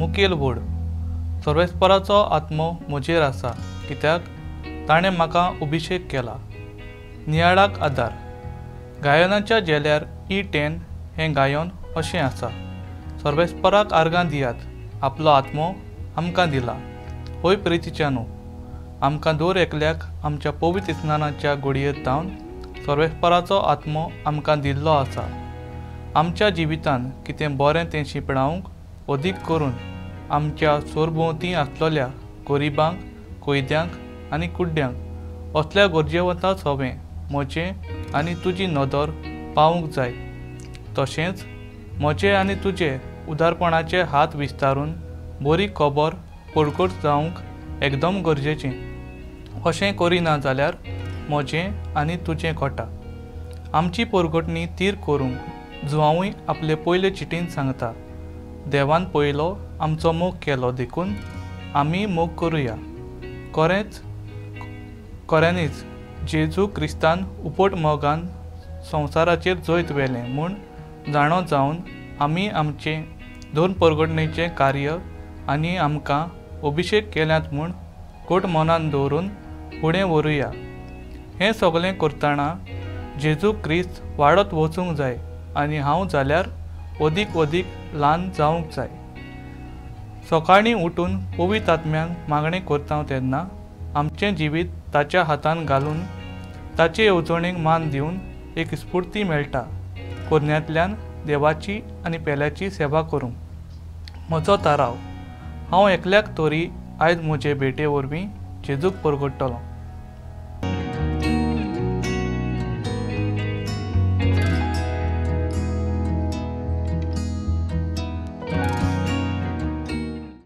मुखेल व्हड सर्वेस्पराचो आत्मो म्हजेर आसा, कित्याक ताणें म्हाका अभिशेक केला। नियाळाक आदार गायनाच्या जेल्यार E10 हें गायन अशें आसा, सर्वेस्पराक आर्गां दियात, आपलो आत्मो आमकां दिला। होय प्रितीच्यानो, आमकां दर एकल्याक आमच्या पवित्र स्नानाच्या घडयेंत धांवन सर्वेस्पराचो आत्मो आमकां दिल्लो आसा। आमच्या जिवितांत कितें बरें तें शिंपडावंक अदीक करून आमच्या सरभोंवती आसलेल्या गरिबांक, कोयद्यांक आनी कुड्ड्यांक असल्या गरजेवंतांक हवें म्हजें आनी तुजी नदर पावूंक जाय। तशेंच म्हजें आनी तुजें उदारपणाचे हात विस्तारून बरी खबर परगट जावंक एकदम गरजेचें। अशें करिना जाल्यार म्हजें आनी तुजें घोटा। आमची परगटणी तीर करूंक जुआंवूय आपले पयले चिटीन सांगता, देवान पयलो आमचो मोग केलो देखून आमी मोग करुया। खऱ्यांनीच जेजू क्रिस्तान उपट मोगान संवसाराचेर जैत व्हेलें म्हूण जाणो जावन आमी आमचें दोन परगटणेचें कार्य आनी आमकां अभिशेक केल्यात म्हूण घट मनान दवरून फुडें व्हरुया। हें सगळें करतना जेजू क्रिस्त वाडत वचूंक जाय आनी हांव जाल्यार अदीक ल्हान जावंक जाय। सकाळीं उठून पवित्र आत्म्याक मागणें करता तेन्ना आमचें जिवीत ताच्या हातान घालून ताचे येवजणेक मान दिवन एक स्फूर्ती मेळटा कोरण्यांतल्यान देवाची आनी पेल्याची सेवा करूंक। म्हजो थाराव, हांव एकल्याक तरी आयज म्हजे भेटे वरवीं जेजूक परगट्टलों।